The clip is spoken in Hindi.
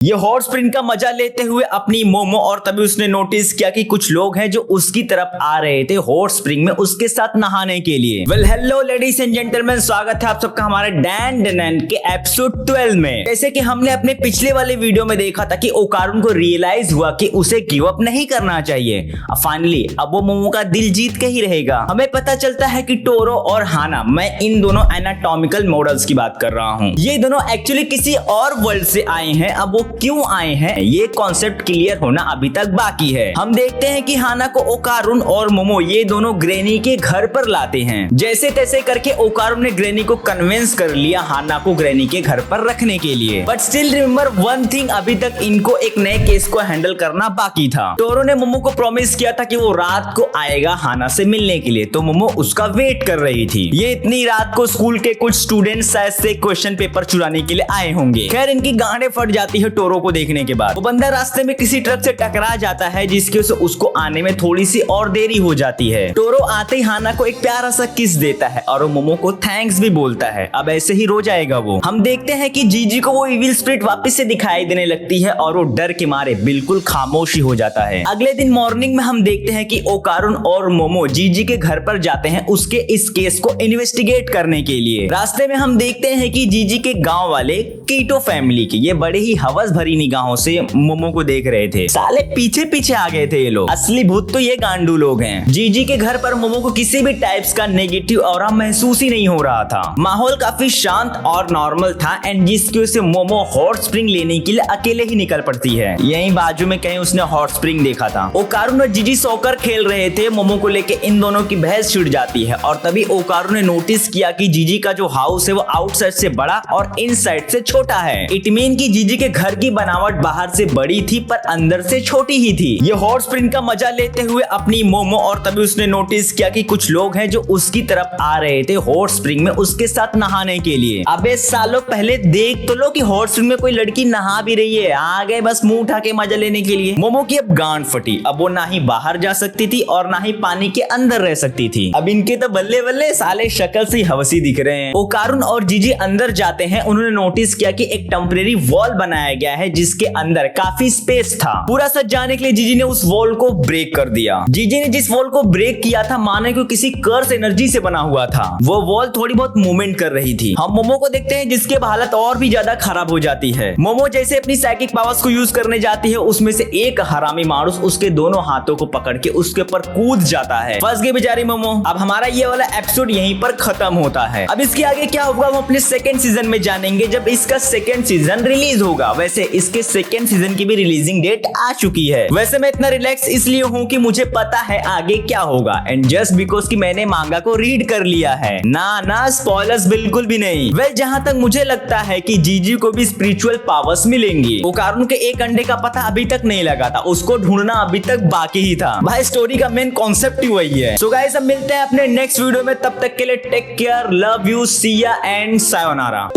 ये हॉट स्प्रिंग का मजा लेते हुए अपनी मोमो और तभी उसने नोटिस किया कि कुछ लोग हैं जो उसकी तरफ आ रहे थे हॉट स्प्रिंग में उसके साथ नहाने के लिए। Well hello ladies and gentleman, स्वागत है आप सबका हमारे डैन डैन के एपिसोड 12 में। जैसे कि हमने अपने पिछले वाले वीडियो में देखा था कि ओकारुन को रियलाइज हुआ कि उसे गिव अप नहीं करना चाहिए। फाइनली अब वो मोमो का दिल जीत के ही रहेगा। हमें पता चलता है कि टोरो और हाना, मैं इन दोनों एनाटॉमिकल मॉडल्स की बात कर रहा हूँ, ये दोनों एक्चुअली किसी और वर्ल्ड से आए हैं। अब वो क्यों आए हैं ये कॉन्सेप्ट क्लियर होना अभी तक बाकी है। हम देखते हैं कि हाना को ओकारुन और मोमो ये दोनों ग्रेनी के घर पर लाते हैं। जैसे तैसे करके ओकारुन ने ग्रेनी को कन्विंस कर लिया हाना को ग्रेनी के घर पर रखने के लिए। But still remember one thing, अभी तक इनको एक नए केस को हैंडल करना बाकी था। टोरो ने मोमो को प्रॉमिस किया था कि वो रात को आएगा हाना से मिलने के लिए, तो मोमो उसका वेट कर रही थी। ये इतनी रात को स्कूल के कुछ स्टूडेंट्स शायद से क्वेश्चन पेपर चुराने के लिए आए होंगे। खैर इनकी गांडें फट जाती है टोरो को देखने के बाद। वो बंदा रास्ते में किसी ट्रक से टकरा जाता है जिसकी वजह से उसको आने में थोड़ी सी और देरी हो जाती है। टोरो आते ही हाना को एक प्यारा सा किस देता है और वो मोमो को थैंक्स भी बोलता है। अब ऐसे ही रो जाएगा वो। हम देखते हैं कि जीजी को वो इविल स्पिरिट वापस से दिखाई देने लगती है और वो डर के मारे बिल्कुल खामोशी हो जाता है। अगले दिन मॉर्निंग में हम देखते हैं कि ओकारुन और मोमो जीजी के घर पर जाते हैं उसके इस केस को इन्वेस्टिगेट करने के लिए। रास्ते में हम देखते हैं कि जीजी के गांव वाले कीटो फैमिली के ये बड़े ही हवस भरी निगाहों से मोमो को देख रहे थे। साले पीछे पीछे आ गए थे ये लोग। असली भूत तो ये गांडू लोग हैं। जीजी के घर पर मोमो को किसी भी टाइप्स का नेगेटिव ऑरा महसूस ही नहीं हो रहा था। माहौल काफी शांत और नॉर्मल था एंड जिसकी वजह से मोमो हॉट स्प्रिंग लेने के लिए अकेले ही निकल पड़ती है। यहीं बाजू में कहीं उसने हॉट स्प्रिंग देखा था। ओकारुन और जीजी सॉकर खेल रहे थे। मोमो को लेके इन दोनों की बहस छिड़ जाती है और तभी ओकारुन ने नोटिस किया कि जीजी का जो हाउस है वो आउटसाइड से बड़ा और इनसाइड से छोटा है। इट मीन कि जीजी के घर की बनावट बाहर से बड़ी थी पर अंदर से छोटी ही थी। ये हॉट स्प्रिंग का मजा लेते हुए अपनी मोमो और तभी उसने नोटिस किया कि कुछ लोग हैं जो उसकी तरफ आ रहे थे हॉट स्प्रिंग में उसके साथ नहाने के लिए। अबे सालों पहले देख तो लो कि हॉट स्प्रिंग में कोई लड़की नहा भी रही है, आ गए बस मुंह उठा के मजा लेने के लिए। मोमो की अब गांड फटी। अब वो ना ही बाहर जा सकती थी और ना ही पानी के अंदर रह सकती थी। अब इनके तो बल्ले बल्ले साले शक्ल से हवसी दिख रहे हैं। ओकारुन और जीजी अंदर जाते हैं। उन्होंने नोटिस किया कि एक टेम्परेरी वॉल बनाया गया है जिसके अंदर काफी स्पेस था। पूरा सज जाने के लिए जीजी ने उस वॉल को ब्रेक कर दिया। जीजी ने जिस वॉल को ब्रेक किया था माने को किसी कर्स एनर्जी से बना हुआ था। वो वॉल थोड़ी बहुत मूवमेंट कर रही थी। हम मोमो को देखते हैं जिसकी हालत और भी ज्यादा खराब हो जाती है। मोमो जैसे अपनी साइकिक पावर्स को यूज करने जाती है उसमें से एक हरामी मानुस उसके दोनों हाथों को पकड़ के उसके ऊपर कूद जाता है। फंस गई बेचारी मोमो। अब हमारा ये वाला एपिसोड यहीं पर खत्म होता है। अब इसके आगे क्या होगा हम अपने सेकंड सीजन में जानेंगे जब इसका सेकंड सीजन रिलीज होगा। वैसे इसके सेकंड सीजन की भी रिलीजिंग डेट आ चुकी है। वैसे मैं इतना रिलैक्स इसलिए हूँ कि मुझे पता है आगे क्या होगा एंड जस्ट बिकॉज कि मैंने मांगा को रीड कर लिया है। ना स्पॉयलर्स बिल्कुल भी नहीं। वेल जहां तक मुझे लगता है कि जीजी को भी स्पिरिचुअल पावर्स मिलेंगी। ओकारुन के एक अंडे का पता अभी तक नहीं लगा था, उसको ढूंढना अभी तक बाकी ही था। भाई स्टोरी का मेन कॉन्सेप्ट ही वही है। सो गाइस अब मिलते हैं अपने नेक्स्ट वीडियो में, तब तक के लिए टेक केयर, लव यू, सी या एंड सायोनारा।